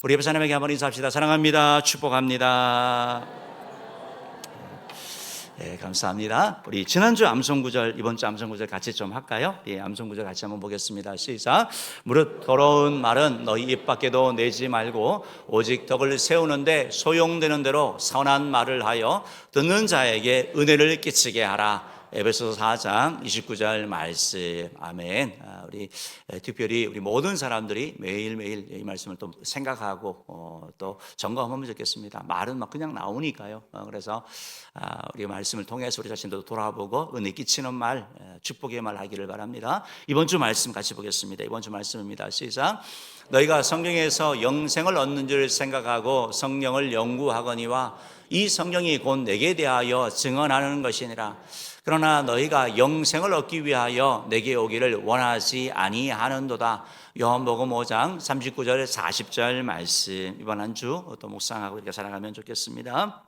우리 옆에 사람에게 한번 인사합시다. 사랑합니다. 축복합니다. 네, 감사합니다. 우리 지난주 암송구절, 이번 주 암송구절 같이 좀 할까요? 예, 암송구절 같이 한번 보겠습니다. 시작. 무릇 더러운 말은 너희 입 밖에도 내지 말고 오직 덕을 세우는데 소용되는 대로 선한 말을 하여 듣는 자에게 은혜를 끼치게 하라. 에베소서 4장 29절 말씀. 아멘. 우리 특별히 우리 모든 사람들이 매일매일 이 말씀을 또 생각하고 또 점검하면 좋겠습니다. 말은 막 그냥 나오니까요. 그래서 우리 말씀을 통해서 우리 자신도 돌아보고 은혜 끼치는 말, 축복의 말 하기를 바랍니다. 이번 주 말씀 같이 보겠습니다. 이번 주 말씀입니다. 시작. 너희가 성경에서 영생을 얻는 줄 생각하고 성령을 연구하거니와 이 성경이 곧 내게 대하여 증언하는 것이니라. 그러나 너희가 영생을 얻기 위하여 내게 오기를 원하지 아니하는도다. 요한복음 5장 39절 40절 말씀. 이번 한 주 또 묵상하고 이렇게 살아가면 좋겠습니다.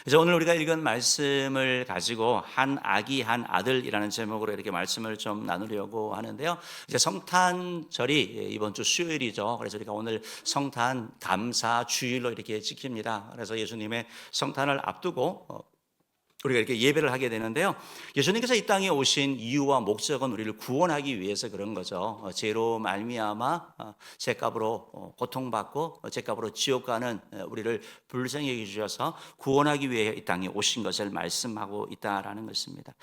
그래서 오늘 우리가 읽은 말씀을 가지고 한 아기 한 아들이라는 제목으로 이렇게 말씀을 좀 나누려고 하는데요. 이제 성탄절이 이번 주 수요일이죠. 그래서 우리가 오늘 성탄 감사 주일로 이렇게 지킵니다. 그래서 예수님의 성탄을 앞두고 우리가 이렇게 예배를 하게 되는데요. 예수님께서 이 땅에 오신 이유와 목적은 우리를 구원하기 위해서 그런 거죠. 죄로 말미암아 죄값으로 고통받고 죄값으로 지옥 가는 우리를 불쌍히 여기셔서 구원하기 위해 이 땅에 오신 것을 말씀하고 있다라는 것입니다.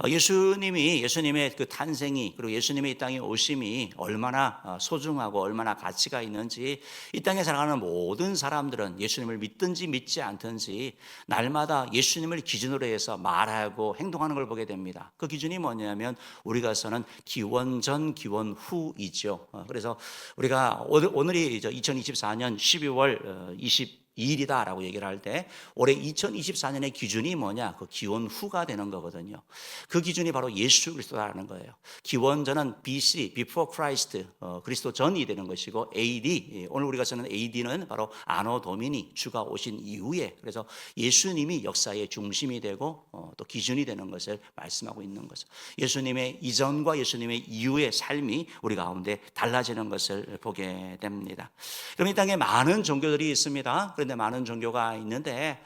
예수님의 그 탄생이, 그리고 예수님의 이 땅에 오심이 얼마나 소중하고 얼마나 가치가 있는지, 이 땅에 살아가는 모든 사람들은 예수님을 믿든지 믿지 않든지 날마다 예수님을 기준으로 해서 말하고 행동하는 걸 보게 됩니다. 그 기준이 뭐냐면 우리가서는 기원전 기원후이죠. 그래서 우리가 오늘이 2024년 12월 22일이다라고 얘기를 할 때 올해 2024년의 기준이 뭐냐? 그 기원 후가 되는 거거든요. 그 기준이 바로 예수 그리스도라는 거예요. 기원전은 BC, Before Christ, 그리스도 전이 되는 것이고 AD, 오늘 우리가 쓰는 AD는 바로 아노 도미니, 주가 오신 이후에, 그래서 예수님이 역사의 중심이 되고 또 기준이 되는 것을 말씀하고 있는 거죠. 예수님의 이전과 예수님의 이후의 삶이 우리 가운데 달라지는 것을 보게 됩니다. 그럼 이 땅에 많은 종교들이 있습니다. 그런데 많은 종교가 있는데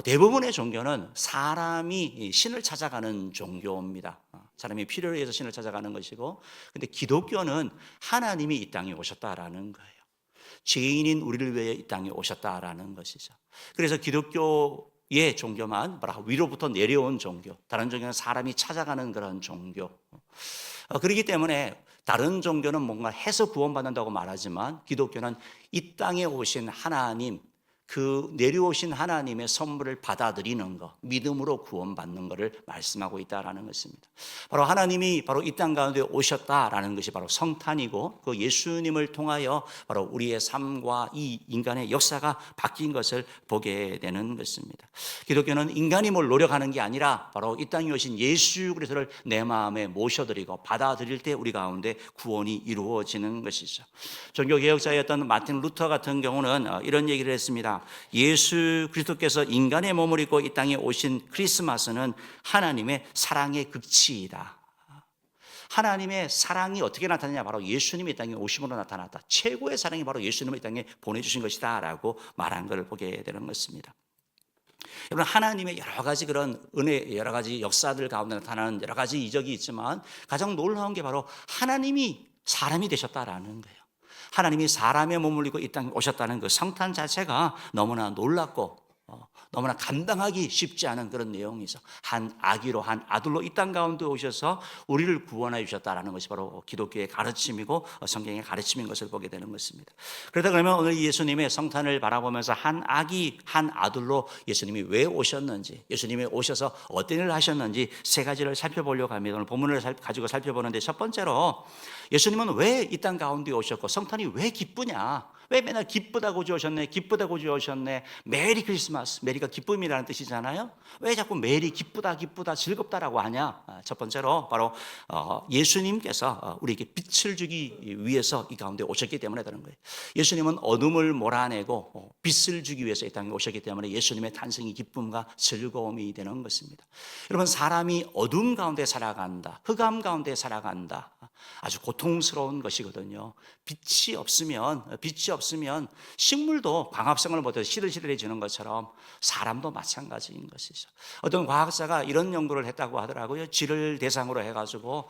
대부분의 종교는 사람이 신을 찾아가는 종교입니다. 사람이 필요를 위해서 신을 찾아가는 것이고, 근데 기독교는 하나님이 이 땅에 오셨다라는 거예요. 죄인인 우리를 위해 이 땅에 오셨다라는 것이죠. 그래서 기독교의 종교만 위로부터 내려온 종교, 다른 종교는 사람이 찾아가는 그런 종교. 그렇기 때문에 다른 종교는 뭔가 해서 구원받는다고 말하지만 기독교는 이 땅에 오신 하나님, 그 내려오신 하나님의 선물을 받아들이는 것, 믿음으로 구원받는 것을 말씀하고 있다라는 것입니다. 바로 하나님이 바로 이 땅 가운데 오셨다라는 것이 바로 성탄이고, 그 예수님을 통하여 바로 우리의 삶과 이 인간의 역사가 바뀐 것을 보게 되는 것입니다. 기독교는 인간이 뭘 노력하는 게 아니라 바로 이 땅에 오신 예수 그리스도를 내 마음에 모셔드리고 받아들일 때 우리 가운데 구원이 이루어지는 것이죠. 종교개혁자였던 마틴 루터 같은 경우는 이런 얘기를 했습니다. 예수 그리스도께서 인간의 몸을 입고 이 땅에 오신 크리스마스는 하나님의 사랑의 극치이다. 하나님의 사랑이 어떻게 나타나냐? 바로 예수님이 이 땅에 오심으로 나타났다. 최고의 사랑이 바로 예수님을 이 땅에 보내주신 것이다 라고 말한 것을 보게 되는 것입니다. 여러분, 하나님의 여러 가지 그런 은혜, 여러 가지 역사들 가운데 나타나는 여러 가지 이적이 있지만 가장 놀라운 게 바로 하나님이 사람이 되셨다라는 거예요. 하나님이 사람의 몸을 입고 이 땅에 오셨다는 그 성탄 자체가 너무나 놀랍고 너무나 감당하기 쉽지 않은 그런 내용이죠. 한 아기로, 한 아들로 이 땅 가운데 오셔서 우리를 구원해 주셨다는 것이 바로 기독교의 가르침이고 성경의 가르침인 것을 보게 되는 것입니다. 그러다 그러면 오늘 예수님의 성탄을 바라보면서 한 아기, 한 아들로 예수님이 왜 오셨는지, 예수님이 오셔서 어떤 일을 하셨는지 세 가지를 살펴보려고 합니다. 오늘 본문을 가지고 살펴보는데, 첫 번째로 예수님은 왜 이 땅 가운데 오셨고 성탄이 왜 기쁘냐? 왜 맨날 기쁘다고 지으셨네, 기쁘다고 지으셨네. 메리 크리스마스, 메리가 기쁨이라는 뜻이잖아요. 왜 자꾸 메리, 기쁘다, 기쁘다, 즐겁다라고 하냐? 첫 번째로 바로 예수님께서 우리에게 빛을 주기 위해서 이 가운데 오셨기 때문에 그런 거예요. 예수님은 어둠을 몰아내고 빛을 주기 위해서 이 땅에 오셨기 때문에 예수님의 탄생이 기쁨과 즐거움이 되는 것입니다. 여러분, 사람이 어둠 가운데 살아간다, 흑암 가운데 살아간다, 아주 고통스러운 것이거든요. 빛이 없으면 없으면 식물도 광합성을 못해서 시들시들해지는 것처럼 사람도 마찬가지인 것이죠. 어떤 과학자가 이런 연구를 했다고 하더라고요. 쥐를 대상으로 해가지고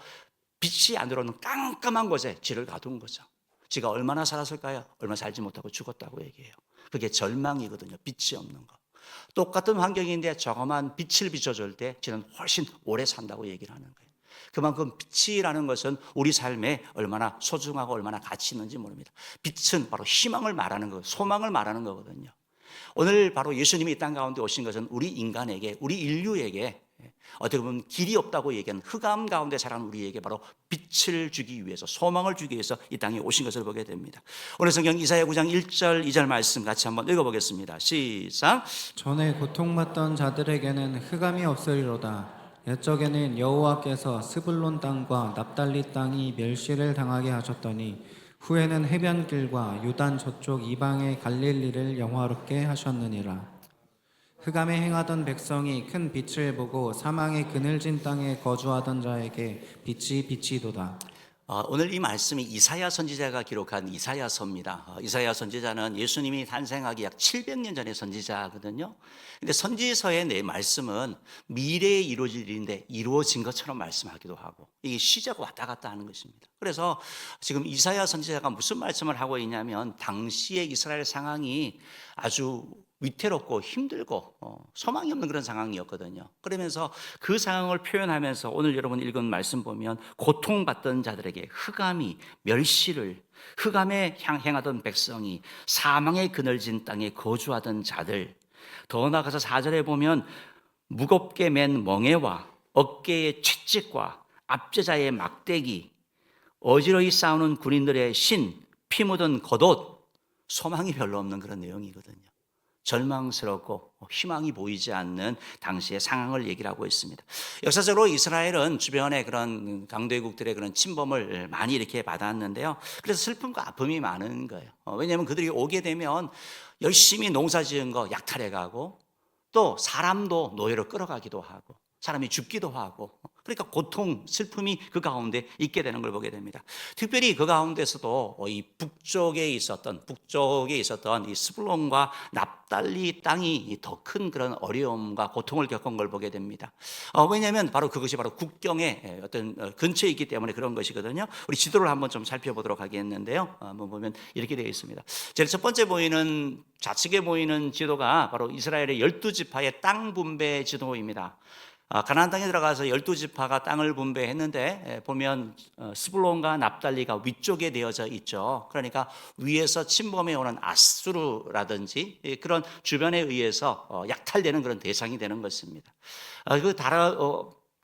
빛이 안 들어오는 깜깜한 곳에 쥐를 가둔 거죠. 쥐가 얼마나 살았을까요? 얼마 살지 못하고 죽었다고 얘기해요. 그게 절망이거든요. 빛이 없는 거. 똑같은 환경인데 조그만 빛을 비춰줄 때 쥐는 훨씬 오래 산다고 얘기를 하는 거예요. 그만큼 빛이라는 것은 우리 삶에 얼마나 소중하고 얼마나 가치 있는지 모릅니다. 빛은 바로 희망을 말하는 거, 소망을 말하는 거거든요. 오늘 바로 예수님이 이 땅 가운데 오신 것은 우리 인간에게, 우리 인류에게 어떻게 보면 길이 없다고 얘기하는 흑암 가운데 살아가는 우리에게 바로 빛을 주기 위해서, 소망을 주기 위해서 이 땅에 오신 것을 보게 됩니다. 오늘 성경 이사야 9장 1절 2절 말씀 같이 한번 읽어보겠습니다. 시작. 전에 고통받던 자들에게는 흑암이 없으리로다. 옛적에는 여호와께서 스불론 땅과 납달리 땅이 멸시를 당하게 하셨더니 후에는 해변길과 요단 저쪽 이방의 갈릴리를 영화롭게 하셨느니라. 흑암에 행하던 백성이 큰 빛을 보고 사망의 그늘진 땅에 거주하던 자에게 빛이 비치도다. 오늘 이 말씀이 이사야 선지자가 기록한 이사야서입니다. 이사야 선지자는 예수님이 탄생하기 약 700년 전의 선지자거든요. 근데 선지서의 내 말씀은 미래에 이루어질 일인데 이루어진 것처럼 말씀하기도 하고, 이게 시제가 왔다 갔다 하는 것입니다. 그래서 지금 이사야 선지자가 무슨 말씀을 하고 있냐면, 당시의 이스라엘 상황이 아주 위태롭고 힘들고 소망이 없는 그런 상황이었거든요. 그러면서 그 상황을 표현하면서 오늘 여러분 읽은 말씀 보면, 고통받던 자들에게 흑암이 멸시를, 흑암에 행하던 백성이, 사망의 그늘진 땅에 거주하던 자들, 더 나아가서 4절에 보면 무겁게 맨 멍에와 어깨의 채찍과 압제자의 막대기, 어지러이 싸우는 군인들의 신, 피 묻은 겉옷, 소망이 별로 없는 그런 내용이거든요. 절망스럽고 희망이 보이지 않는 당시의 상황을 얘기를 하고 있습니다. 역사적으로 이스라엘은 주변의 그런 강대국들의 그런 침범을 많이 이렇게 받았는데요. 그래서 슬픔과 아픔이 많은 거예요. 왜냐하면 그들이 오게 되면 열심히 농사 지은 거 약탈해 가고, 또 사람도 노예로 끌어가기도 하고, 사람이 죽기도 하고, 그러니까 고통, 슬픔이 그 가운데 있게 되는 걸 보게 됩니다. 특별히 그 가운데서도 이 북쪽에 있었던 이 스불론과 납달리 땅이 더 큰 그런 어려움과 고통을 겪은 걸 보게 됩니다. 왜냐하면 바로 그것이 바로 국경의 어떤 근처에 있기 때문에 그런 것이거든요. 우리 지도를 한번 좀 살펴보도록 하겠는데요. 한번 보면 이렇게 되어 있습니다. 제일 첫 번째 보이는, 좌측에 보이는 지도가 바로 이스라엘의 12지파의 땅 분배 지도입니다. 가나안 땅에 들어가서 12지파가 땅을 분배했는데, 보면 스불론과 납달리가 위쪽에 되어져 있죠. 그러니까 위에서 침범해 오는 아수르라든지 그런 주변에 의해서 약탈되는 그런 대상이 되는 것입니다.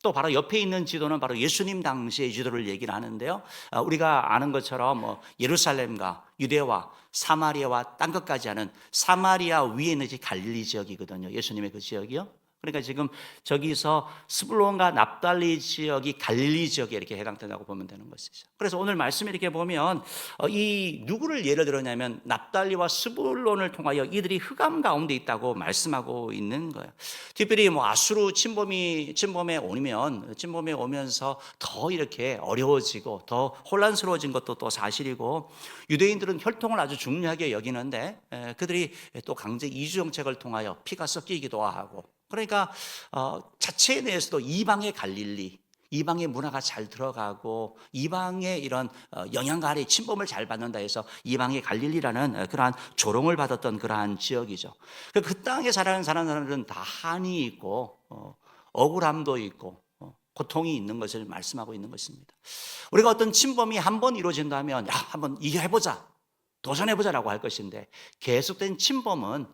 또 바로 옆에 있는 지도는 바로 예수님 당시의 지도를 얘기를 하는데요. 우리가 아는 것처럼 예루살렘과 유대와 사마리아와 땅 끝까지 하는 사마리아 위에 있는 갈릴리 지역이거든요. 예수님의 그 지역이요. 그러니까 지금 저기서 스불론과 납달리 지역이 갈릴리 지역에 이렇게 해당된다고 보면 되는 것이죠. 그래서 오늘 말씀에 이렇게 보면 이 누구를 예를 들었냐면 납달리와 스불론을 통하여 이들이 흑암 가운데 있다고 말씀하고 있는 거예요. 특별히 아수르 침범에 오면서 더 이렇게 어려워지고 더 혼란스러워진 것도 또 사실이고, 유대인들은 혈통을 아주 중요하게 여기는데 그들이 또 강제 이주 정책을 통하여 피가 섞이기도 하고, 그러니까 자체 내에서도 이방의 갈릴리, 이방의 문화가 잘 들어가고 이방의 이런 영향가 아래 침범을 잘 받는다 해서 이방의 갈릴리라는 그러한 조롱을 받았던 그러한 지역이죠. 그 땅에 사는 사람들은 다 한이 있고 억울함도 있고 고통이 있는 것을 말씀하고 있는 것입니다. 우리가 어떤 침범이 한 번 이루어진다면 한번 이겨해보자, 도전해보자라고 할 것인데, 계속된 침범은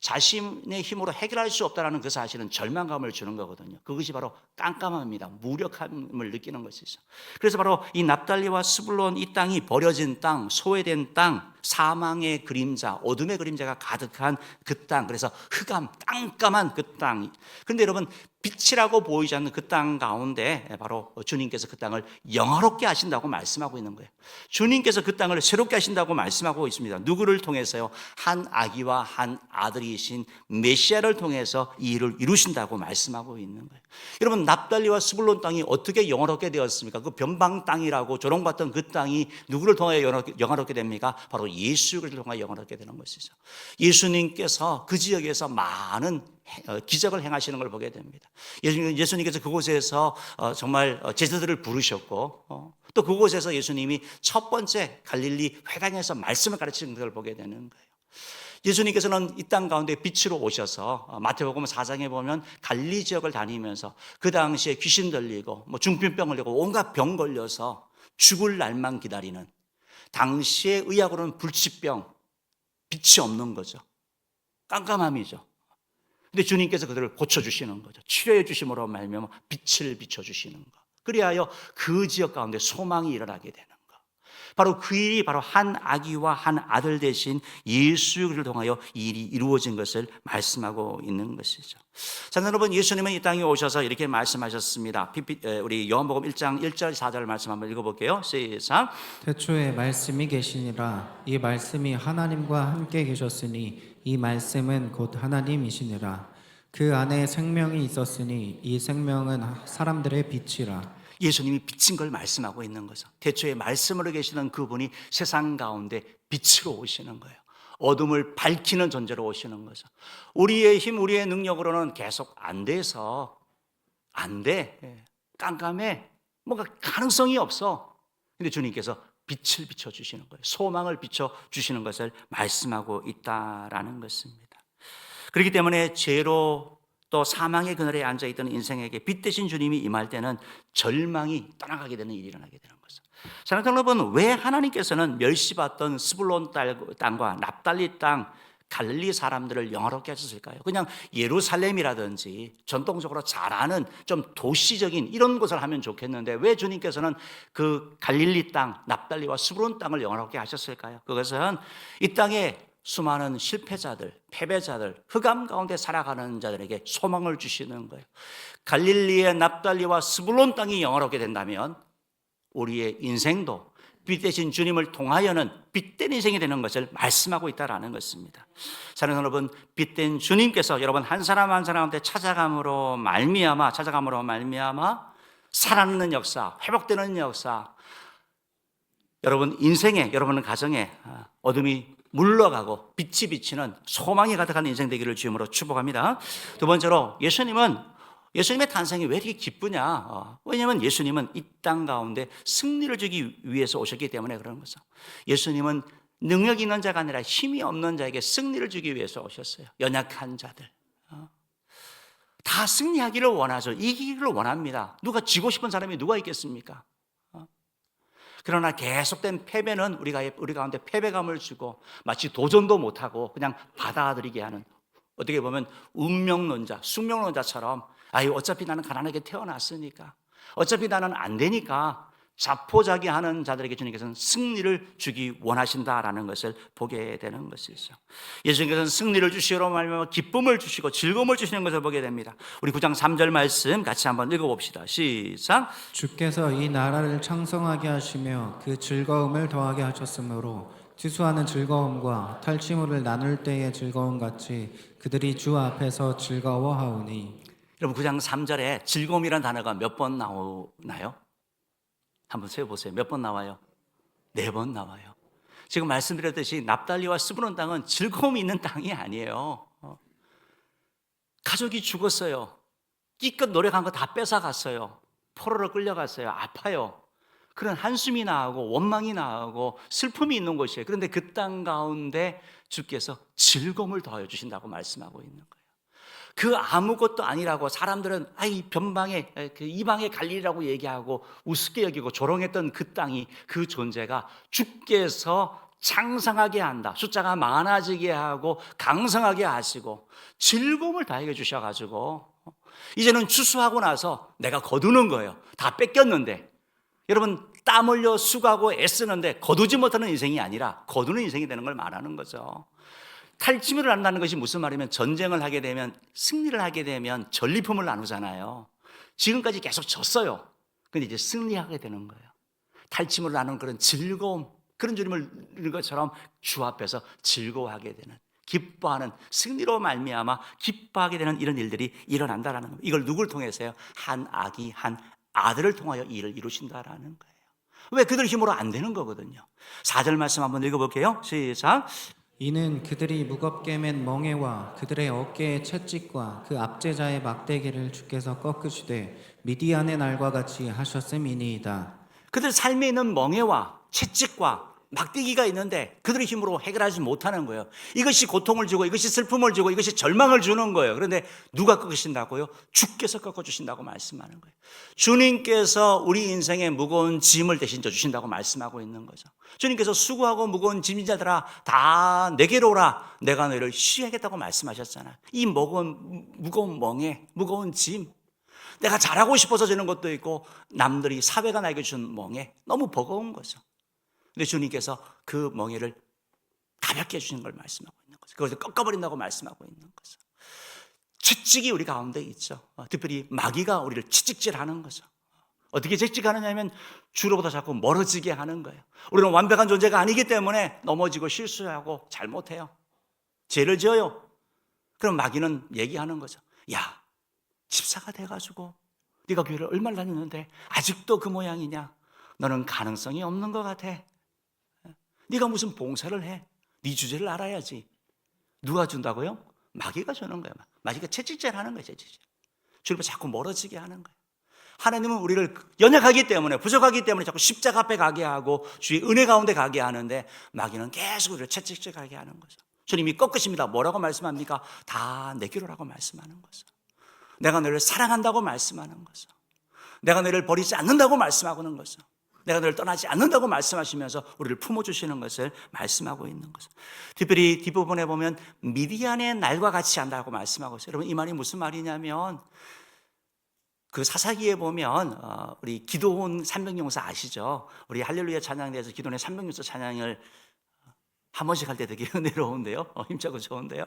자신의 힘으로 해결할 수 없다는 그 사실은 절망감을 주는 거거든요. 그것이 바로 깜깜함입니다. 무력함을 느끼는 것이죠. 그래서 바로 이 납달리와 스불론, 이 땅이 버려진 땅, 소외된 땅, 사망의 그림자, 어둠의 그림자가 가득한 그 땅, 그래서 흑암, 깜깜한 그 땅. 그런데 여러분, 빛이라고 보이지 않는 그 땅 가운데 바로 주님께서 그 땅을 영화롭게 하신다고 말씀하고 있는 거예요. 주님께서 그 땅을 새롭게 하신다고 말씀하고 있습니다. 누구를 통해서요? 한 아기와 한 아들이신 메시아를 통해서 이 일을 이루신다고 말씀하고 있는 거예요. 여러분, 납달리와 스불론 땅이 어떻게 영화롭게 되었습니까? 그 변방 땅이라고 조롱받던 그 땅이 누구를 통하여 영화롭게 됩니까? 바로 예수 그리스도를 통하여 영화롭게 되는 것이죠. 예수님께서 그 지역에서 많은 기적을 행하시는 걸 보게 됩니다. 예수님께서 그곳에서 정말 제자들을 부르셨고 또 그곳에서 예수님이 첫 번째 갈릴리 회당에서 말씀을 가르치는 걸 보게 되는 거예요. 예수님께서는 이 땅 가운데 빛으로 오셔서 마태복음 4장에 보면 갈릴리 지역을 다니면서 그 당시에 귀신 들리고 중풍병 걸리고 온갖 병 걸려서 죽을 날만 기다리는, 당시의 의학으로는 불치병, 빛이 없는 거죠. 깜깜함이죠. 근데 주님께서 그들을 고쳐주시는 거죠. 치료해 주심으로 말미암아 빛을 비춰주시는 거. 그리하여 그 지역 가운데 소망이 일어나게 되는 거. 바로 그 일이 바로 한 아기와 한 아들 대신 예수 그리스도를 통하여 이 일이 이루어진 것을 말씀하고 있는 것이죠. 자, 여러분, 예수님은 이 땅에 오셔서 이렇게 말씀하셨습니다. 우리 요한복음 1장 1절 4절 말씀 한번 읽어볼게요. 시작. 태초에 말씀이 계시니라. 이 말씀이 하나님과 함께 계셨으니 이 말씀은 곧 하나님이시니라. 그 안에 생명이 있었으니 이 생명은 사람들의 빛이라. 예수님이 빛인 걸 말씀하고 있는 거죠. 태초에 말씀으로 계시는 그분이 세상 가운데 빛으로 오시는 거예요. 어둠을 밝히는 존재로 오시는 거죠. 우리의 힘, 우리의 능력으로는 계속 안 돼서 안 돼. 깜깜해. 뭔가 가능성이 없어. 근데 주님께서 빛을 비춰주시는 거예요. 소망을 비춰주시는 것을 말씀하고 있다라는 것입니다. 그렇기 때문에 죄로 또 사망의 그늘에 앉아있던 인생에게 빛 대신 주님이 임할 때는 절망이 떠나가게 되는 일이 일어나게 되는 거죠. 사랑하는 여러분, 왜 하나님께서는 멸시받던 스불론 땅과 납달리 땅, 갈릴리 사람들을 영화롭게 하셨을까요? 그냥 예루살렘이라든지 전통적으로 잘 아는 좀 도시적인 이런 곳을 하면 좋겠는데 왜 주님께서는 그 갈릴리 땅, 납달리와 스불론 땅을 영화롭게 하셨을까요? 그것은 이 땅에 수많은 실패자들, 패배자들, 흑암 가운데 살아가는 자들에게 소망을 주시는 거예요. 갈릴리의 납달리와 스불론 땅이 영화롭게 된다면 우리의 인생도 빛 대신 주님을 통하여는 빛된 인생이 되는 것을 말씀하고 있다는 것입니다. 사랑하는 여러분, 빛된 주님께서 여러분 한 사람 한 사람한테 찾아감으로 말미암아 살아나는 역사, 회복되는 역사, 여러분 인생에, 여러분 가정에 어둠이 물러가고 빛이 비치는 소망이 가득한 인생 되기를 주님으로 축복합니다. 두 번째로, 예수님의 탄생이 왜 이렇게 기쁘냐? 왜냐하면 예수님은 이 땅 가운데 승리를 주기 위해서 오셨기 때문에 그런 거죠. 예수님은 능력 있는 자가 아니라 힘이 없는 자에게 승리를 주기 위해서 오셨어요. 연약한 자들. 다 승리하기를 원하죠. 이기기를 원합니다. 누가 지고 싶은 사람이 누가 있겠습니까? 그러나 계속된 패배는 우리 가운데 패배감을 주고 마치 도전도 못하고 그냥 받아들이게 하는, 어떻게 보면 운명론자, 숙명론자처럼 어차피 나는 가난하게 태어났으니까, 어차피 나는 안 되니까 자포자기하는 자들에게 주님께서는 승리를 주기 원하신다라는 것을 보게 되는 것이죠. 예수님께서는 승리를 주시로 말미암아 기쁨을 주시고 즐거움을 주시는 것을 보게 됩니다. 우리 9장 3절 말씀 같이 한번 읽어봅시다. 시작. 주께서 이 나라를 창성하게 하시며 그 즐거움을 더하게 하셨으므로 추수하는 즐거움과 탈취물을 나눌 때의 즐거움 같이 그들이 주 앞에서 즐거워하오니. 여러분 9장 3절에 즐거움이라는 단어가 몇 번 나오나요? 한번 세어보세요. 몇 번 나와요? 4번 나와요. 지금 말씀드렸듯이 납달리와 스불론 땅은 즐거움이 있는 땅이 아니에요. 가족이 죽었어요. 기껏 노력한 거 다 뺏어갔어요. 포로로 끌려갔어요. 아파요. 그런 한숨이 나오고 원망이 나오고 슬픔이 있는 곳이에요. 그런데 그 땅 가운데 주께서 즐거움을 더하여 주신다고 말씀하고 있는 거예요. 그 아무것도 아니라고 사람들은 변방에 그 이방의 갈릴리라고 얘기하고 우습게 여기고 조롱했던 그 땅이, 그 존재가 주께서 창성하게 한다, 숫자가 많아지게 하고 강성하게 하시고 즐거움을 더하게 주셔가지고 이제는 추수하고 나서 내가 거두는 거예요. 다 뺏겼는데, 여러분 땀 흘려 수고하고 애쓰는데 거두지 못하는 인생이 아니라 거두는 인생이 되는 걸 말하는 거죠. 탈취물을 나눈다는 것이 무슨 말이면 전쟁을 하게 되면 승리를 하게 되면 전리품을 나누잖아요. 지금까지 계속 졌어요. 근데 이제 승리하게 되는 거예요. 탈취물을 나누는 그런 즐거움, 그런 주님을 이런 것처럼 주 앞에서 즐거워하게 되는, 기뻐하는, 승리로 말미암아 기뻐하게 되는 이런 일들이 일어난다라는 겁니다. 이걸 누굴 통해서요? 한 아기, 한 아들을 통하여 이 일을 이루신다라는 거예요. 왜? 그들 힘으로 안 되는 거거든요. 4절 말씀 한번 읽어볼게요. 시작. 이는 그들이 무겁게 맨 멍에와 그들의 어깨의 채찍과 그 압제자의 막대기를 주께서 꺾으시되 미디안의 날과 같이 하셨음이니이다. 그들 삶에 있는 멍에와 채찍과 막대기가 있는데 그들의 힘으로 해결하지 못하는 거예요. 이것이 고통을 주고 이것이 슬픔을 주고 이것이 절망을 주는 거예요. 그런데 누가 꺾으신다고요? 주께서 꺾어주신다고 말씀하는 거예요. 주님께서 우리 인생의 무거운 짐을 대신 져주신다고 말씀하고 있는 거죠. 주님께서 수고하고 무거운 짐진 자들아 다 내게로 오라, 내가 너희를 쉬하겠다고 말씀하셨잖아요. 이 무거운 멍에, 무거운 짐, 내가 잘하고 싶어서 주는 것도 있고 남들이 사회가 나에게 준 멍에 너무 버거운 거죠. 근데 주님께서 그 멍에를 가볍게 해주시는 걸 말씀하고 있는 거죠. 그것을 꺾어버린다고 말씀하고 있는 거죠. 채찍이 우리 가운데 있죠. 특별히 마귀가 우리를 채찍질하는 거죠. 어떻게 채찍하느냐면 주로부터 자꾸 멀어지게 하는 거예요. 우리는 완벽한 존재가 아니기 때문에 넘어지고 실수하고 잘못해요. 죄를 지어요. 그럼 마귀는 얘기하는 거죠. 야, 집사가 돼가지고 네가 교회를 얼마나 다녔는데 아직도 그 모양이냐? 너는 가능성이 없는 것 같아. 네가 무슨 봉사를 해? 네 주제를 알아야지. 누가 준다고요? 마귀가 주는 거예요. 마귀가 채찍질 하는 거예요. 채찍질. 주님과 자꾸 멀어지게 하는 거예요. 하나님은 우리를 연약하기 때문에, 부족하기 때문에 자꾸 십자가 앞에 가게 하고 주의 은혜 가운데 가게 하는데 마귀는 계속 우리를 채찍질하게 하는 거죠. 주님이 꺾으십니다. 뭐라고 말씀합니까? 다 내게로라고 말씀하는 거죠. 내가 너를 사랑한다고 말씀하는 거죠. 내가 너를 버리지 않는다고 말씀하고는 거죠. 내가 너를 떠나지 않는다고 말씀하시면서 우리를 품어주시는 것을 말씀하고 있는 거죠. 특별히 뒷부분에 보면 미디안의 날과 같이 한다고 말씀하고 있어요. 여러분, 이 말이 무슨 말이냐면 그 사사기에 보면 우리 기도원 300용사 아시죠? 우리 할렐루야 찬양에 대해서 기도원의 300용사 찬양을 한 번씩 할 때 되게 은혜로운데요. 힘차고 좋은데요.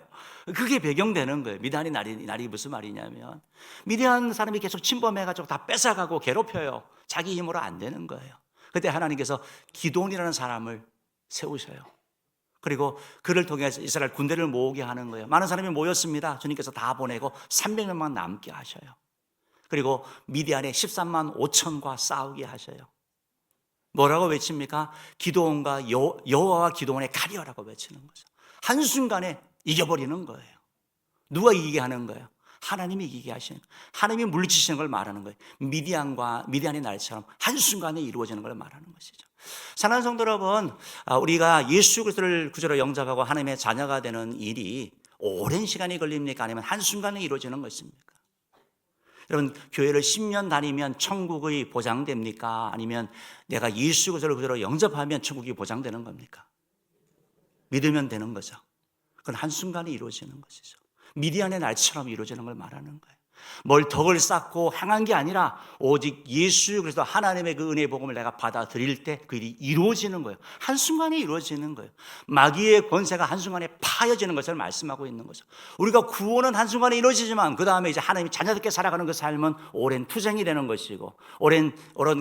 그게 배경되는 거예요. 미디안의 날이 무슨 말이냐면 미디안 사람이 계속 침범해가지고 다 뺏어가고 괴롭혀요. 자기 힘으로 안 되는 거예요. 그때 하나님께서 기도원이라는 사람을 세우셔요. 그리고 그를 통해서 이스라엘 군대를 모으게 하는 거예요. 많은 사람이 모였습니다. 주님께서 다 보내고 300명만 남게 하셔요. 그리고 미디안의 13만 5천과 싸우게 하셔요. 뭐라고 외칩니까? 기도원과 여호와와 기도원의 가리어라고 외치는 거죠. 한순간에 이겨버리는 거예요. 누가 이기게 하는 거예요? 하나님이 이기게 하시는 거예요. 하나님이 물리치시는 걸 말하는 거예요. 미디안의 날처럼 한순간에 이루어지는 걸 말하는 것이죠. 사랑하는 성도 여러분, 우리가 예수 그리스도를 구주로 영접하고 하나님의 자녀가 되는 일이 오랜 시간이 걸립니까? 아니면 한순간에 이루어지는 것입니까? 여러분, 교회를 10년 다니면 천국이 보장됩니까? 아니면 내가 예수 그리스도를 구주로 영접하면 천국이 보장되는 겁니까? 믿으면 되는 거죠. 그건 한순간에 이루어지는 것이죠. 미디안의 날처럼 이루어지는 걸 말하는 거예요. 뭘 덕을 쌓고 행한 게 아니라 오직 예수 그리스도 하나님의 그 은혜의 복음을 내가 받아들일 때 그 일이 이루어지는 거예요. 한순간에 이루어지는 거예요. 마귀의 권세가 한순간에 파여지는 것을 말씀하고 있는 거죠. 우리가 구원은 한순간에 이루어지지만 그 다음에 이제 하나님이 자녀답게 살아가는 그 삶은 오랜 투쟁이 되는 것이고 오랜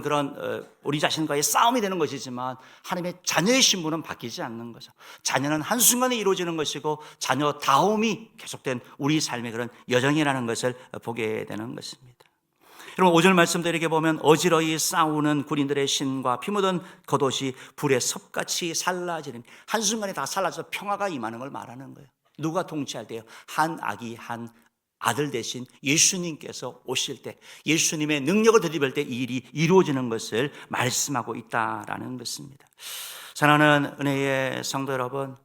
그런 우리 자신과의 싸움이 되는 것이지만 하나님의 자녀의 신분은 바뀌지 않는 거죠. 자녀는 한순간에 이루어지는 것이고 자녀다움이 계속된 우리 삶의 그런 여정이라는 것을 보게 되는 것입니다. 여러분, 5절 말씀도 이렇게 보면 어지러이 싸우는 군인들의 신과 피 묻은 겉옷이 불에 섭같이 살라지는, 한순간에 다 살라져서 평화가 임하는 걸 말하는 거예요. 누가 통치할 때요? 한 아기 한 아들 대신 예수님께서 오실 때, 예수님의 능력을 드리블 때 이 일이 이루어지는 것을 말씀하고 있다라는 것입니다. 사랑하는 은혜의 성도 여러분,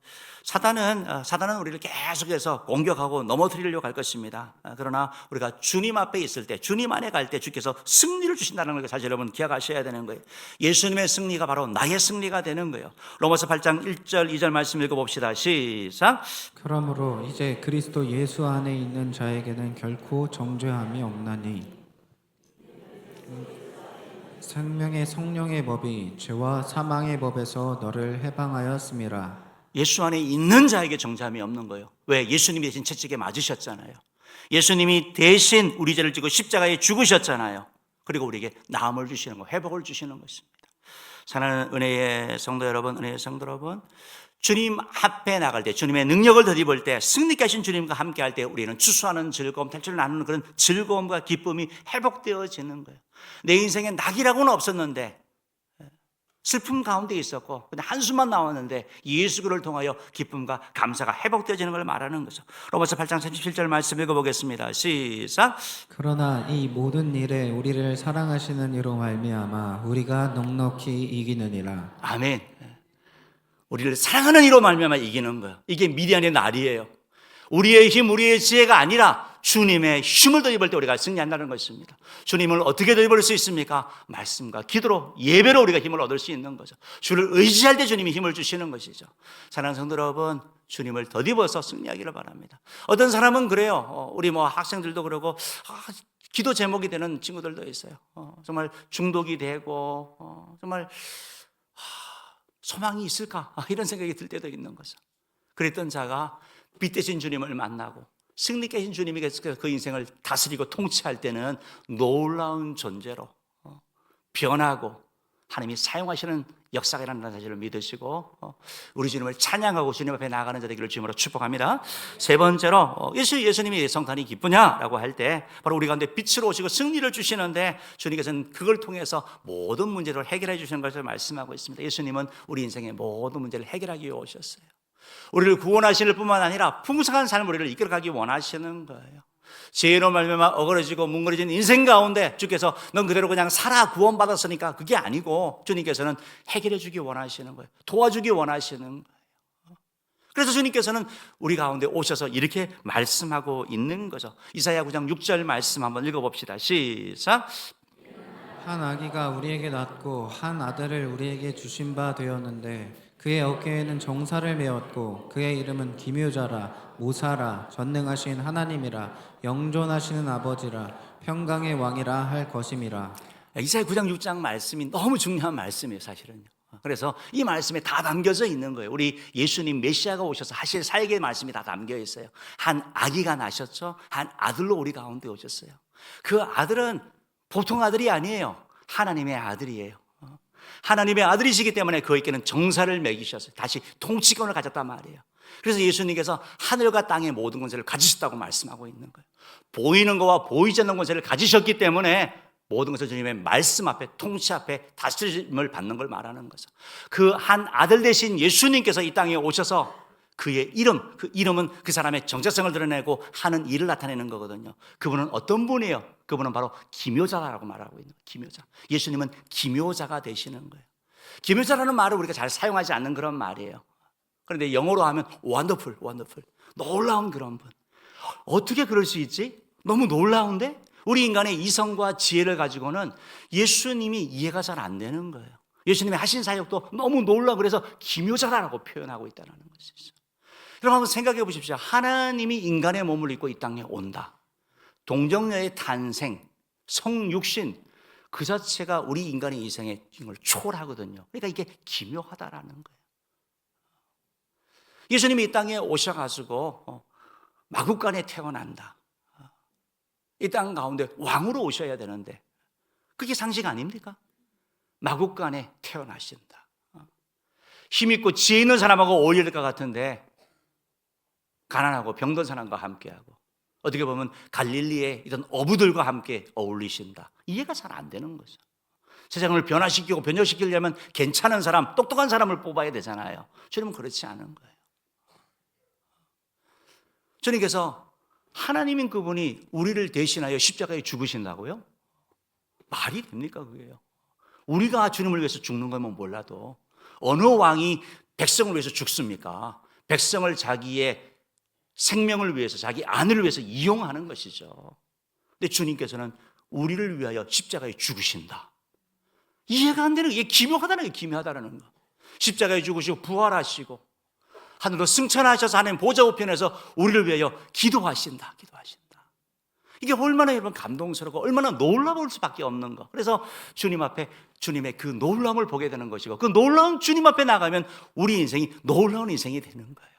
사단은 우리를 계속해서 공격하고 넘어뜨리려고 할 것입니다. 그러나 우리가 주님 앞에 있을 때, 주님 안에 갈 때 주께서 승리를 주신다는 걸 사실 여러분 기억하셔야 되는 거예요. 예수님의 승리가 바로 나의 승리가 되는 거예요. 로마서 8장 1절 2절 말씀 읽어봅시다. 시작. 그러므로 이제 그리스도 예수 안에 있는 자에게는 결코 정죄함이 없나니 생명의 성령의 법이 죄와 사망의 법에서 너를 해방하였음이라. 예수 안에 있는 자에게 정죄함이 없는 거예요. 왜? 예수님이 대신 채찍에 맞으셨잖아요. 예수님이 대신 우리 죄를 지고 십자가에 죽으셨잖아요. 그리고 우리에게 나음을 주시는 거, 회복을 주시는 것입니다. 사랑하는 은혜의 성도 여러분, 은혜의 성도 여러분, 주님 앞에 나갈 때, 주님의 능력을 덧입을 때, 승리케 하신 주님과 함께 할 때 우리는 추수하는 즐거움, 탈출을 나누는 그런 즐거움과 기쁨이 회복되어지는 거예요. 내 인생에 낙이라고는 없었는데 슬픔 가운데 있었고 근데 한숨만 나왔는데 예수 그를 통하여 기쁨과 감사가 회복되어지는 걸 말하는 거죠. 로마서 8장 37절 말씀 읽어보겠습니다. 시작. 그러나 이 모든 일에 우리를 사랑하시는 이로 말미암아 우리가 넉넉히 이기느니라. 아멘. 우리를 사랑하는 이로 말미암아 이기는 거예요. 이게 미디안의 날이에요. 우리의 힘, 우리의 지혜가 아니라 주님의 힘을 덧입을 때 우리가 승리한다는 것입니다. 주님을 어떻게 덧입을 수 있습니까? 말씀과 기도로, 예배로 우리가 힘을 얻을 수 있는 거죠. 주를 의지할 때 주님이 힘을 주시는 것이죠. 사랑하는 성도 여러분, 주님을 덧입어서 승리하기를 바랍니다. 어떤 사람은 그래요. 우리 학생들도 그러고 기도 제목이 되는 친구들도 있어요. 정말 중독이 되고 정말 소망이 있을까? 이런 생각이 들 때도 있는 거죠. 그랬던 자가 빛 대신 주님을 만나고 승리케 하신 주님이 그 인생을 다스리고 통치할 때는 놀라운 존재로 변하고 하나님이 사용하시는 역사가 일어난다는 사실을 믿으시고 우리 주님을 찬양하고 주님 앞에 나아가는 자 되기를 주님으로 축복합니다. 세 번째로 예수님이 성탄이 기쁘냐라고 할 때 바로 우리 가운데 빛으로 오시고 승리를 주시는데 주님께서는 그걸 통해서 모든 문제를 해결해 주시는 것을 말씀하고 있습니다. 예수님은 우리 인생의 모든 문제를 해결하기 위해 오셨어요. 우리를 구원하시는 뿐만 아니라 풍성한 삶을 우리를 이끌어가기 원하시는 거예요. 죄로 말미암아 어그러지고 뭉그러진 인생 가운데 주께서 넌 그대로 그냥 살아 구원받았으니까 그게 아니고 주님께서는 해결해 주기 원하시는 거예요. 도와주기 원하시는 거예요. 그래서 주님께서는 우리 가운데 오셔서 이렇게 말씀하고 있는 거죠. 이사야 9장 6절 말씀 한번 읽어봅시다. 시작. 한 아기가 우리에게 낳고 한 아들을 우리에게 주신 바 되었는데 그의 어깨에는 정사를 메었고 그의 이름은 기묘자라 모사라 전능하신 하나님이라 영존하시는 아버지라 평강의 왕이라 할 것임이라. 이사야 9장 6장 말씀이 너무 중요한 말씀이에요, 사실은요. 그래서 이 말씀에 다 담겨져 있는 거예요. 우리 예수님 메시아가 오셔서 하실 사역의 말씀이 다 담겨 있어요. 한 아기가 나셨죠. 한 아들로 우리 가운데 오셨어요. 그 아들은 보통 아들이 아니에요. 하나님의 아들이에요. 하나님의 아들이시기 때문에 그에게는 정사를 매기셨어요. 다시 통치권을 가졌단 말이에요. 그래서 예수님께서 하늘과 땅의 모든 권세를 가지셨다고 말씀하고 있는 거예요. 보이는 것과 보이지 않는 권세를 가지셨기 때문에 모든 것을 주님의 말씀 앞에, 통치 앞에 다스림을 받는 걸 말하는 거죠. 그 한 아들 대신 예수님께서 이 땅에 오셔서 그의 이름, 그 이름은 그 사람의 정체성을 드러내고 하는 일을 나타내는 거거든요. 그분은 어떤 분이에요? 그분은 바로 기묘자라고 말하고 있는 거예요. 기묘자. 예수님은 기묘자가 되시는 거예요. 기묘자라는 말을 우리가 잘 사용하지 않는 그런 말이에요. 그런데 영어로 하면 wonderful, wonderful. 놀라운 그런 분. 어떻게 그럴 수 있지? 너무 놀라운데? 우리 인간의 이성과 지혜를 가지고는 예수님이 이해가 잘 안 되는 거예요. 예수님이 하신 사역도 너무 놀라고 그래서 기묘자라고 표현하고 있다는 것이죠. 여러분 한번 생각해 보십시오. 하나님이 인간의 몸을 입고 이 땅에 온다. 동정녀의 탄생, 성육신 그 자체가 우리 인간의 인생의 걸 초월하거든요. 그러니까 이게 기묘하다라는 거예요. 예수님이 이 땅에 오셔가지고 마국간에 태어난다. 이 땅 가운데 왕으로 오셔야 되는데 그게 상식 아닙니까? 마국간에 태어나신다. 힘있고 지혜 있는 사람하고 어울릴 것 같은데 가난하고 병든 사람과 함께하고 어떻게 보면 갈릴리의 이런 어부들과 함께 어울리신다. 이해가 잘 안 되는 거죠. 세상을 변화시키고 변혁시키려면 괜찮은 사람, 똑똑한 사람을 뽑아야 되잖아요. 주님은 그렇지 않은 거예요. 주님께서 하나님인 그분이 우리를 대신하여 십자가에 죽으신다고요? 말이 됩니까 그게요? 우리가 주님을 위해서 죽는 거면 몰라도 어느 왕이 백성을 위해서 죽습니까? 백성을 자기의 생명을 위해서 자기 안위를 위해서 이용하는 것이죠. 근데 주님께서는 우리를 위하여 십자가에 죽으신다. 이해가 안 되는 게 기묘하다는 게 기묘하다는 거. 십자가에 죽으시고 부활하시고 하늘로 승천하셔서 하나님 보좌 우편에서 우리를 위하여 기도하신다. 이게 얼마나 여러분 감동스럽고 얼마나 놀라울 수밖에 없는 거. 그래서 주님 앞에 주님의 그 놀라움을 보게 되는 것이고, 그 놀라운 주님 앞에 나가면 우리 인생이 놀라운 인생이 되는 거예요.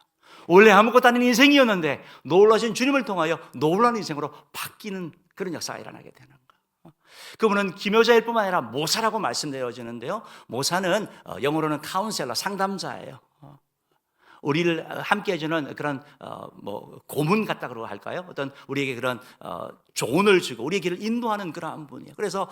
원래 아무것도 아닌 인생이었는데 놀라신 주님을 통하여 놀라운 인생으로 바뀌는 그런 역사가 일어나게 되는 거예요. 그분은 기묘자일 뿐만 아니라 모사라고 말씀되어지는데요, 모사는 영어로는 카운셀러, 상담자예요. 우리를 함께 해주는 그런 고문 같다고 할까요? 어떤 우리에게 그런 조언을 주고 우리의 길을 인도하는 그러한 분이에요. 그래서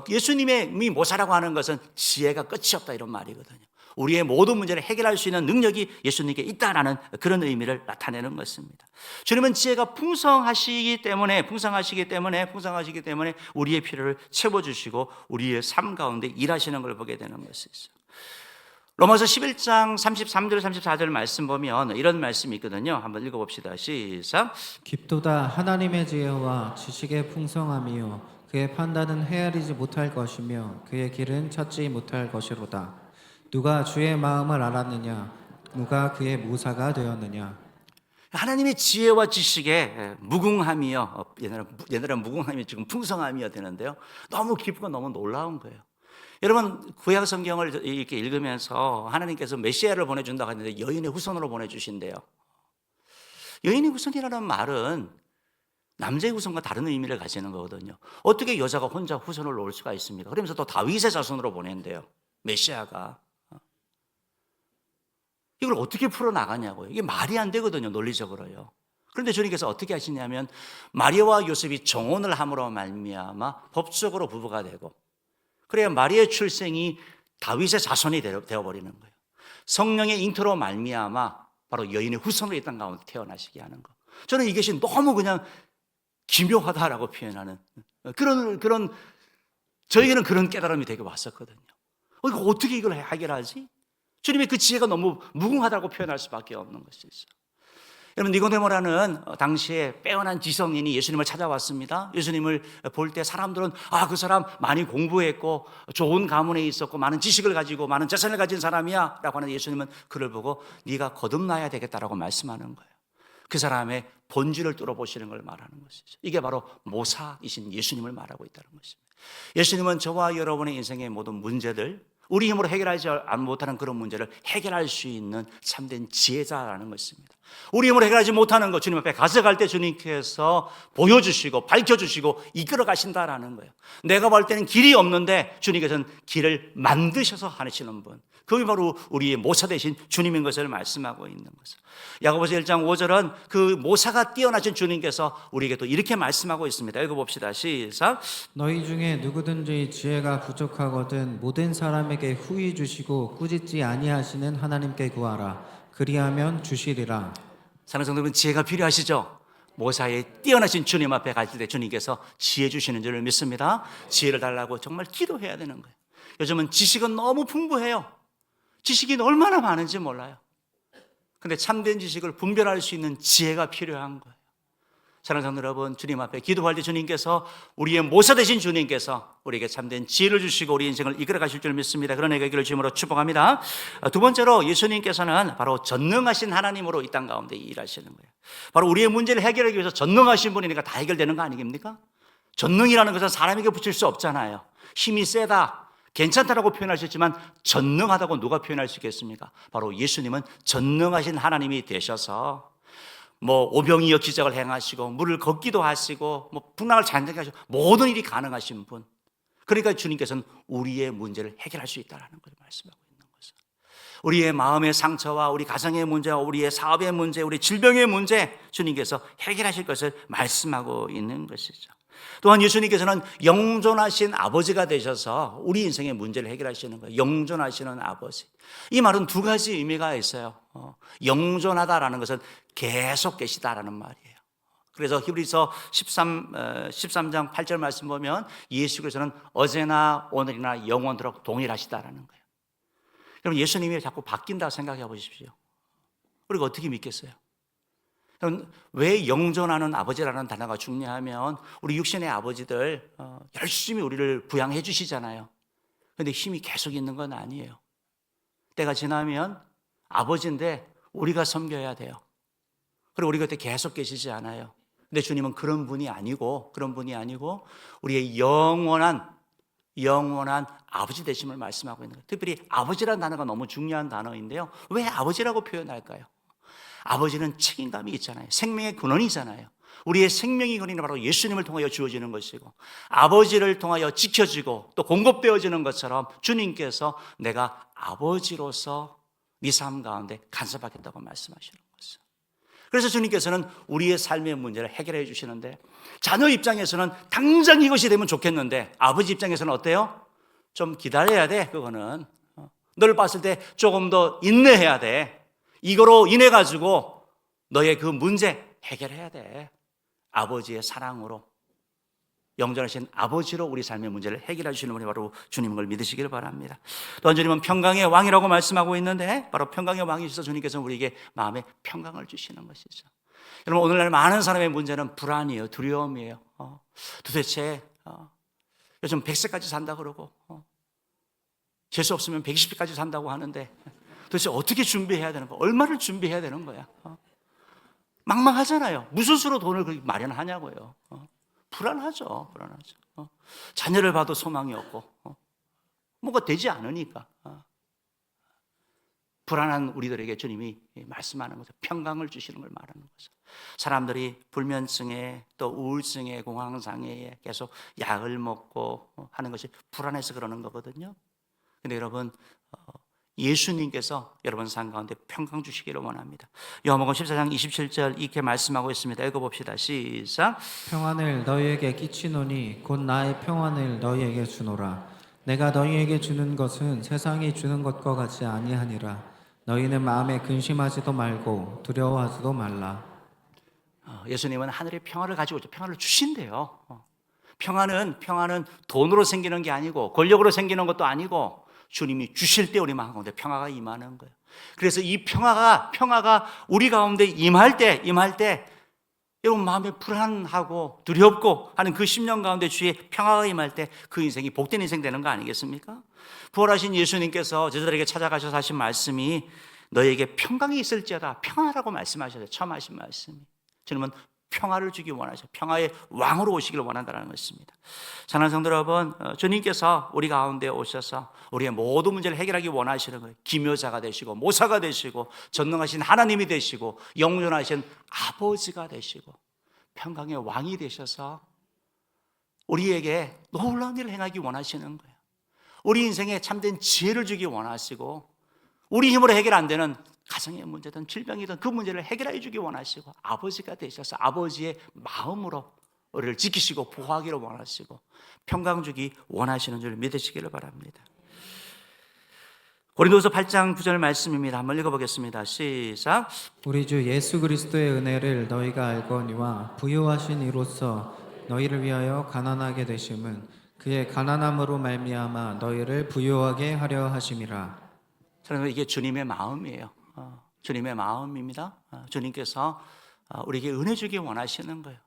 예수님의 모사라고 하는 것은 지혜가 끝이 없다 이런 말이거든요. 우리의 모든 문제를 해결할 수 있는 능력이 예수님께 있다라는 그런 의미를 나타내는 것입니다. 주님은 지혜가 풍성하시기 때문에 우리의 필요를 채워주시고 우리의 삶 가운데 일하시는 걸 보게 되는 것이죠. 로마서 11장 33절 34절 말씀 보면 이런 말씀이 있거든요. 한번 읽어봅시다. 시작. 깊도다 하나님의 지혜와 지식의 풍성함이요 그의 판단은 헤아리지 못할 것이며 그의 길은 찾지 못할 것이로다. 누가 주의 마음을 알았느냐? 누가 그의 모사가 되었느냐? 하나님의 지혜와 지식의 무궁함이요. 옛날에는 무궁함이 지금 풍성함이어야 되는데요. 너무 깊고 너무 놀라운 거예요. 여러분, 구약 성경을 이렇게 읽으면서 하나님께서 메시아를 보내준다고 했는데 여인의 후손으로 보내주신대요. 여인의 후손이라는 말은 남자의 후손과 다른 의미를 가지는 거거든요. 어떻게 여자가 혼자 후손을 놓을 수가 있습니까? 그러면서 또 다윗의 자손으로 보낸대요. 메시아가. 이걸 어떻게 풀어나가냐고요. 이게 말이 안 되거든요, 논리적으로요. 그런데 주님께서 어떻게 하시냐면 마리아와 요셉이 정혼을 함으로 말미암아 법적으로 부부가 되고, 그래야 마리아의 출생이 다윗의 자손이 되어버리는 거예요. 성령의 잉태로 말미암아 바로 여인의 후손으로 이 땅 가운데 태어나시게 하는 거. 저는 이것이 너무 그냥 기묘하다라고 표현하는 그런 저에게는 그런 깨달음이 되게 왔었거든요. 이거 어떻게 이걸 해결하지? 주님의 그 지혜가 너무 무궁하다고 표현할 수밖에 없는 것이죠. 여러분, 니고데모라는 당시에 빼어난 지성인이 예수님을 찾아왔습니다. 예수님을 볼 때 사람들은 그 사람 많이 공부했고 좋은 가문에 있었고 많은 지식을 가지고 많은 재산을 가진 사람이야 라고 하는 예수님은 그를 보고 네가 거듭나야 되겠다라고 말씀하는 거예요. 그 사람의 본질을 뚫어보시는 걸 말하는 것이죠. 이게 바로 모사이신 예수님을 말하고 있다는 것입니다. 예수님은 저와 여러분의 인생의 모든 문제들, 우리 힘으로 해결하지 못하는 그런 문제를 해결할 수 있는 참된 지혜자라는 것입니다. 우리 힘으로 해결하지 못하는 것 주님 앞에 가져갈 때 주님께서 보여주시고 밝혀주시고 이끌어 가신다라는 거예요. 내가 볼 때는 길이 없는데 주님께서는 길을 만드셔서 하시는 분, 그게 바로 우리의 모사 되신 주님인 것을 말씀하고 있는 것이죠. 야고보서 1장 5절은 그 모사가 뛰어나신 주님께서 우리에게 또 이렇게 말씀하고 있습니다. 읽어봅시다. 시작. 너희 중에 누구든지 지혜가 부족하거든 모든 사람에게 후히 주시고 꾸짖지 아니하시는 하나님께 구하라. 그리하면 주시리라. 사랑하는 성도분, 지혜가 필요하시죠? 모사의 뛰어나신 주님 앞에 갈 때 주님께서 지혜 주시는 줄을 믿습니다. 지혜를 달라고 정말 기도해야 되는 거예요. 요즘은 지식은 너무 풍부해요. 지식이 얼마나 많은지 몰라요. 근데 참된 지식을 분별할 수 있는 지혜가 필요한 거예요. 사랑하는 성도 여러분, 주님 앞에 기도할 때 주님께서, 우리의 모사 되신 주님께서 우리에게 참된 지혜를 주시고 우리 인생을 이끌어 가실 줄 믿습니다. 그런 얘기를 주님으로 축복합니다. 두 번째로 예수님께서는 바로 전능하신 하나님으로 이 땅 가운데 일하시는 거예요. 바로 우리의 문제를 해결하기 위해서 전능하신 분이니까 다 해결되는 거 아니겠습니까? 전능이라는 것은 사람에게 붙일 수 없잖아요. 힘이 세다, 괜찮다라고 표현하셨지만 전능하다고 누가 표현할 수 있겠습니까? 바로 예수님은 전능하신 하나님이 되셔서 오병이어 기적을 행하시고 물을 걷기도 하시고 풍랑을 잔뜩 하시고 모든 일이 가능하신 분. 그러니까 주님께서는 우리의 문제를 해결할 수 있다는 걸 말씀하고 있는 거죠. 우리의 마음의 상처와 우리 가정의 문제와 우리의 사업의 문제, 우리 질병의 문제 주님께서 해결하실 것을 말씀하고 있는 것이죠. 또한 예수님께서는 영존하신 아버지가 되셔서 우리 인생의 문제를 해결하시는 거예요. 영존하시는 아버지. 이 말은 두 가지 의미가 있어요. 영존하다라는 것은 계속 계시다라는 말이에요. 그래서 히브리서 13장 8절 말씀 보면 예수께서는 어제나 오늘이나 영원토록 동일하시다라는 거예요. 여러분, 예수님이 자꾸 바뀐다 생각해 보십시오. 우리가 어떻게 믿겠어요? 왜 영존하는 아버지라는 단어가 중요하면 우리 육신의 아버지들 열심히 우리를 부양해 주시잖아요. 그런데 힘이 계속 있는 건 아니에요. 때가 지나면 아버지인데 우리가 섬겨야 돼요. 그리고 우리 곁에 계속 계시지 않아요. 근데 주님은 그런 분이 아니고 우리의 영원한 아버지 되심을 말씀하고 있는 거예요. 특별히 아버지라는 단어가 너무 중요한 단어인데요. 왜 아버지라고 표현할까요? 아버지는 책임감이 있잖아요. 생명의 근원이잖아요. 우리의 생명의 근원이 바로 예수님을 통하여 주어지는 것이고, 아버지를 통하여 지켜지고 또 공급되어지는 것처럼 주님께서 내가 아버지로서 네 삶 가운데 간섭하겠다고 말씀하시는 것이죠. 그래서 주님께서는 우리의 삶의 문제를 해결해 주시는데, 자녀 입장에서는 당장 이것이 되면 좋겠는데 아버지 입장에서는 어때요? 좀 기다려야 돼. 그거는 너를 봤을 때 조금 더 인내해야 돼. 이거로 인해 가지고 너의 그 문제 해결해야 돼. 아버지의 사랑으로, 영전하신 아버지로 우리 삶의 문제를 해결해 주시는 분이 바로 주님인 걸 믿으시길 바랍니다. 또한 주님은 평강의 왕이라고 말씀하고 있는데, 바로 평강의 왕이셔서 주님께서는 우리에게 마음의 평강을 주시는 것이죠. 여러분, 오늘날 많은 사람의 문제는 불안이에요. 두려움이에요. 도대체 요즘 100세까지 산다 그러고 재수 없으면 120세까지 산다고 하는데 도대체 어떻게 준비해야 되는 거야? 얼마를 준비해야 되는 거야? 막막하잖아요. 무슨 수로 돈을 그렇게 마련하냐고요. 불안하죠. 자녀를 봐도 소망이 없고 뭐가 되지 않으니까 불안한 우리들에게 주님이 말씀하는 거죠. 평강을 주시는 걸 말하는 거죠. 사람들이 불면증에 또 우울증에 공황장애에 계속 약을 먹고 하는 것이 불안해서 그러는 거거든요. 근데 여러분, 예수님께서 여러분 삶 가운데 평강 주시기를 원합니다. 요한복음 14장 27절 이렇게 말씀하고 있습니다. 읽어봅시다. 시작. 평안을 너희에게 끼치노니 곧 나의 평안을 너희에게 주노라. 내가 너희에게 주는 것은 세상이 주는 것과 같이 아니하니라. 너희는 마음에 근심하지도 말고 두려워하지도 말라. 예수님은 하늘의 평안을 가지고 있죠. 평안을 주신대요. 평안은 돈으로 생기는 게 아니고 권력으로 생기는 것도 아니고 주님이 주실 때 우리 마음 가운데 평화가 임하는 거예요. 그래서 이 평화가 우리 가운데 임할 때 여러분 마음에 불안하고 두렵고 하는 그 10년 가운데 주의 평화가 임할 때 그 인생이 복된 인생 되는 거 아니겠습니까? 부활하신 예수님께서 제자들에게 찾아가셔서 하신 말씀이 너에게 평강이 있을지어다 평안하라고 말씀하셨어요. 처음 하신 말씀이. 주님은 평화를 주기 원하셔. 평화의 왕으로 오시기를 원한다는 것입니다. 사랑하는 성도 여러분, 주님께서 우리 가운데 오셔서 우리의 모든 문제를 해결하기 원하시는 거예요. 기묘자가 되시고 모사가 되시고 전능하신 하나님이 되시고 영존하신 아버지가 되시고 평강의 왕이 되셔서 우리에게 놀라운 일을 행하기 원하시는 거예요. 우리 인생에 참된 지혜를 주기 원하시고 우리 힘으로 해결 안 되는 가정의 문제든 질병이든 그 문제를 해결해 주기 원하시고 아버지가 되셔서 아버지의 마음으로 우리를 지키시고 보호하기를 원하시고 평강 주기 원하시는 줄 믿으시기를 바랍니다. 고린도서 8장 9절 말씀입니다. 한번 읽어보겠습니다. 시작. 우리 주 예수 그리스도의 은혜를 너희가 알거니와 부요하신 이로써 너희를 위하여 가난하게 되심은 그의 가난함으로 말미암아 너희를 부요하게 하려 하심이라. 저는 이게 주님의 마음이에요. 주님의 마음입니다. 주님께서 우리에게 은혜 주기 원하시는 거예요.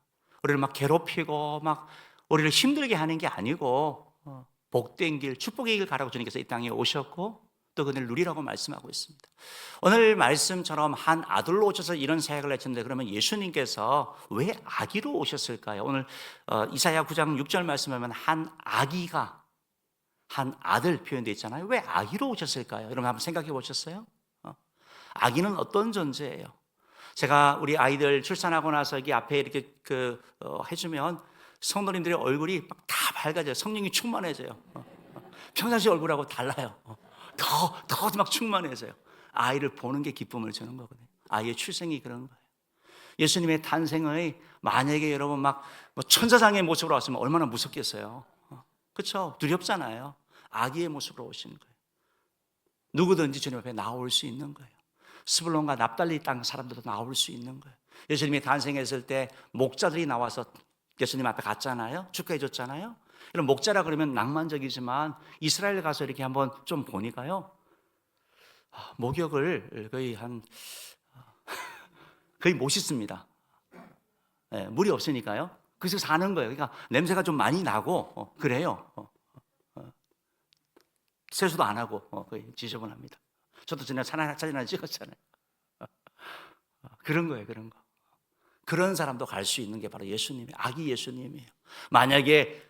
우리를 막 괴롭히고 막 우리를 힘들게 하는 게 아니고 복된 길, 축복의 길 가라고 주님께서 이 땅에 오셨고 또 그늘 누리라고 말씀하고 있습니다. 오늘 말씀처럼 한 아들로 오셔서 이런 사역을 하셨는데 그러면 예수님께서 왜 아기로 오셨을까요? 오늘 이사야 9장 6절 말씀하면 한 아들 표현되어 있잖아요. 왜 아기로 오셨을까요? 여러분 한번 생각해 보셨어요? 아기는 어떤 존재예요? 제가 우리 아이들 출산하고 나서 여기 앞에 이렇게 해주면 성도님들의 얼굴이 막 다 밝아져요. 성령이 충만해져요. 평상시 얼굴하고 달라요. 더 막 충만해져요. 아이를 보는 게 기쁨을 주는 거거든요. 아이의 출생이 그런 거예요. 예수님의 탄생의 만약에 여러분 막 천사장의 모습으로 왔으면 얼마나 무섭겠어요. 그렇죠? 두렵잖아요. 아기의 모습으로 오시는 거예요. 누구든지 주님 앞에 나올 수 있는 거예요. 스불론과 납달리 땅 사람들도 나올 수 있는 거예요. 예수님이 탄생했을 때 목자들이 나와서 예수님 앞에 갔잖아요. 축하해 줬잖아요. 이런 목자라 그러면 낭만적이지만 이스라엘 가서 이렇게 한번 좀 보니까요. 목욕을 거의 못 씻습니다. 네, 물이 없으니까요. 그래서 사는 거예요. 그러니까 냄새가 좀 많이 나고 그래요. 세수도 안 하고 거의 지저분합니다. 저도 전에 사진 하나 찍었잖아요. 그런 거예요, 그런 거. 그런 사람도 갈 수 있는 게 바로 예수님이에요. 아기 예수님이에요. 만약에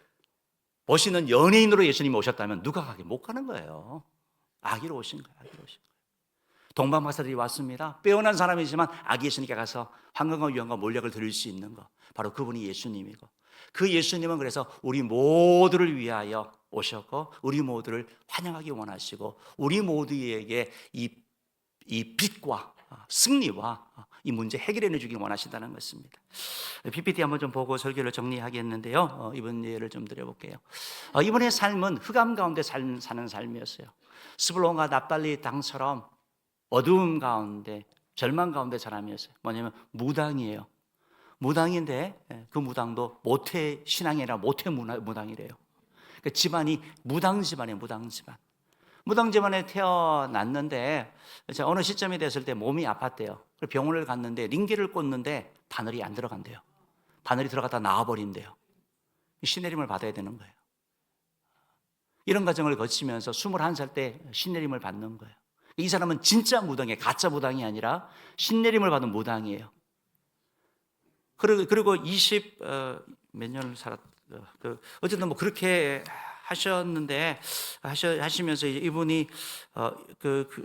멋있는 연예인으로 예수님이 오셨다면 누가 가게 못 가는 거예요. 아기로 오신 거예요. 아기로 오신 거예요. 동방 박사들이 왔습니다. 빼어난 사람이지만 아기 예수님께 가서 황금과 유황과 몰약을 드릴 수 있는 거, 바로 그분이 예수님이고, 그 예수님은 그래서 우리 모두를 위하여 오셨고 우리 모두를 환영하기 원하시고 우리 모두에게 이 빛과 승리와 이 문제 해결해 주길 원하신다는 것입니다. PPT 한번 좀 보고 설교를 정리하겠는데요. 이번 예를 좀 드려볼게요. 이분의 삶은 흑암 가운데 사는 삶이었어요. 스불론과 납달리 땅처럼 어두움 가운데 절망 가운데 사람이었어요. 뭐냐면 무당이에요. 무당인데 그 무당도 모태 신앙이 아니라 모태 무당이래요. 그 집안이 무당 집안이에요. 무당 집안. 무당 집안에 태어났는데 어느 시점이 됐을 때 몸이 아팠대요. 병원을 갔는데 링기를 꽂는데 바늘이 안 들어간대요. 바늘이 들어갔다 나와버린대요. 신내림을 받아야 되는 거예요. 이런 과정을 거치면서 21살 때 신내림을 받는 거예요. 이 사람은 진짜 무당이에요. 가짜 무당이 아니라 신내림을 받은 무당이에요. 그리고 20몇 년을 어쨌든 뭐 그렇게 하셨는데 하시면서 이분이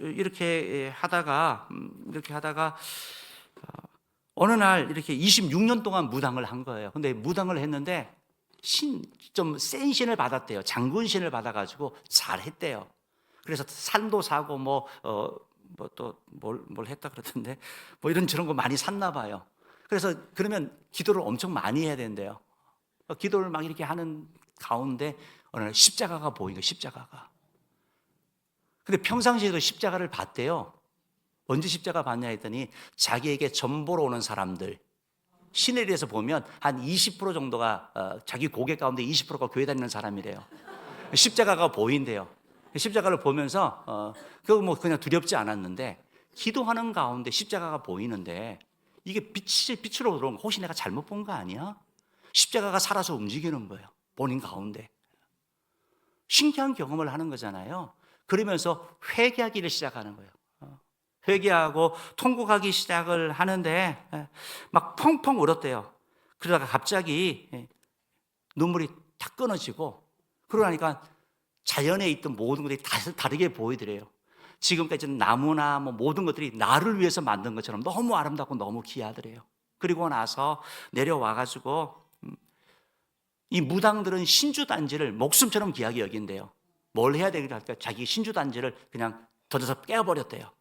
이렇게 하다가 어느 날 이렇게 26년 동안 무당을 한 거예요. 근데 무당을 했는데 좀 센 신을 받았대요. 장군 신을 받아가지고 잘했대요. 그래서 산도 사고 또 뭘 했다 그러던데 뭐 이런 저런 거 많이 샀나 봐요. 그래서 그러면 기도를 엄청 많이 해야 된대요. 기도를 막 이렇게 하는 가운데 어느 날 십자가가 보인 거예요. 십자가가. 근데 평상시에도 십자가를 봤대요. 언제 십자가 봤냐 했더니 자기에게 전보러 오는 사람들, 시내리에서 보면 한 20% 정도가 자기 고객 가운데 20%가 교회 다니는 사람이래요. 십자가가 보인대요. 십자가를 보면서 그거 뭐 그냥 두렵지 않았는데 기도하는 가운데 십자가가 보이는데 이게 빛으로 들어온 거 혹시 내가 잘못 본 거 아니야? 십자가가 살아서 움직이는 거예요. 본인 가운데. 신기한 경험을 하는 거잖아요. 그러면서 회개하기를 시작하는 거예요. 회개하고 통곡하기 시작을 하는데 막 펑펑 울었대요. 그러다가 갑자기 눈물이 탁 끊어지고 그러니까 자연에 있던 모든 것들이 다르게 보이더래요. 지금까지 나무나 모든 것들이 나를 위해서 만든 것처럼 너무 아름답고 너무 귀하더래요. 그리고 나서 내려와가지고 이 무당들은 신주단지를 목숨처럼 귀하게 여긴대요. 뭘 해야 되겠다 할까? 자기 신주단지를 그냥 던져서 깨어버렸대요.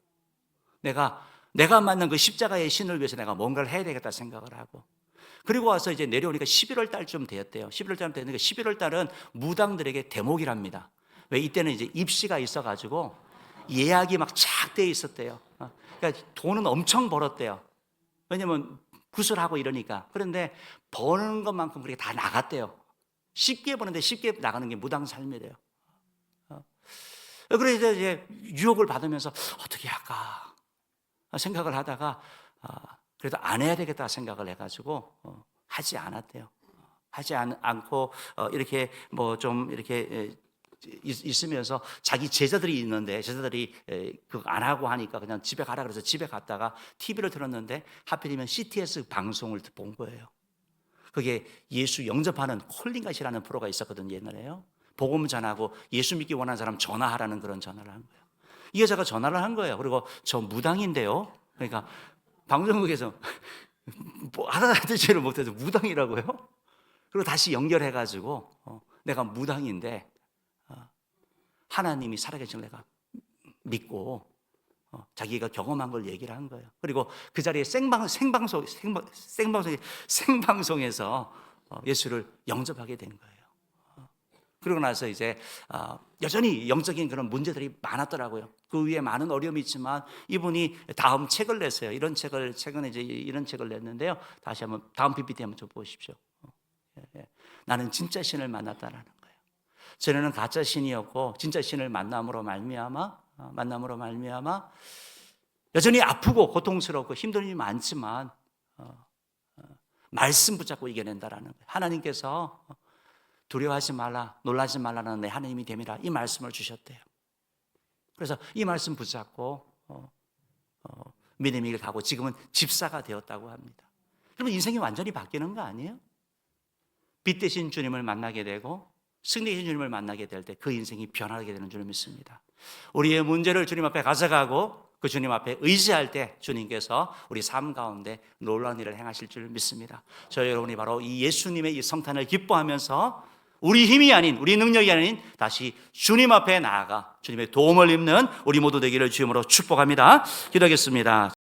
내가 만난 그 십자가의 신을 위해서 내가 뭔가를 해야 되겠다 생각을 하고. 그리고 와서 이제 내려오니까 11월 달쯤 되었대요. 11월 달쯤 되는데 11월 달은 무당들에게 대목이랍니다. 왜 이때는 이제 입시가 있어가지고 예약이 막 착 돼 있었대요. 그러니까 돈은 엄청 벌었대요. 왜냐면 구슬하고 이러니까. 그런데 버는 것만큼 그렇게 다 나갔대요. 쉽게 버는데 쉽게 나가는 게 무당 삶이래요. 그래서 이제 유혹을 받으면서 어떻게 할까 생각을 하다가 그래도 안 해야 되겠다 생각을 해가지고 하지 않았대요. 하지 않고 이렇게 뭐 좀 이렇게 있으면서 자기 제자들이 있는데 제자들이 그거 안 하고 하니까 그냥 집에 가라 그래서 집에 갔다가 TV를 틀었는데 하필이면 CTS 방송을 본 거예요. 그게 예수 영접하는 콜링갓이라는 프로가 있었거든요. 옛날에요. 복음 전하고 예수 믿기 원하는 사람 전화하라는 그런 전화를 한 거예요. 이 여자가 전화를 한 거예요. 그리고 저 무당인데요. 그러니까 방송국에서 뭐 알아듣지를 못해서 무당이라고요? 그리고 다시 연결해가지고 내가 무당인데 하나님이 살아계신 내가 믿고 자기가 경험한 걸 얘기를 한 거예요. 그리고 그 자리에 생방송에서 예수를 영접하게 된 거예요. 그러고 나서 이제 여전히 영적인 그런 문제들이 많았더라고요. 그 위에 많은 어려움이 있지만 이분이 다음 책을 냈어요. 최근에 이제 이런 책을 냈는데요. 다시 한번 다음 PPT 한번 좀 보십시오. 나는 진짜 신을 만났다라는 거예요. 전에는 가짜 신이었고 진짜 신을 만남으로 말미암아 여전히 아프고 고통스럽고 힘든 일이 많지만 말씀 붙잡고 이겨낸다라는 거예요. 하나님께서 두려워하지 말라, 놀라지 말라는 내 하나님이 됨이라 이 말씀을 주셨대요. 그래서 이 말씀 붙잡고 믿음의 길 가고 지금은 집사가 되었다고 합니다. 여러분 인생이 완전히 바뀌는 거 아니에요? 빛 대신 주님을 만나게 되고 승리 대신 주님을 만나게 될 때 그 인생이 변하게 되는 줄 믿습니다. 우리의 문제를 주님 앞에 가져가고 그 주님 앞에 의지할 때 주님께서 우리 삶 가운데 놀라운 일을 행하실 줄 믿습니다. 저희 여러분이 바로 이 예수님의 이 성탄을 기뻐하면서 우리 힘이 아닌, 우리 능력이 아닌 다시 주님 앞에 나아가 주님의 도움을 입는 우리 모두 되기를 주님으로 축복합니다. 기도하겠습니다.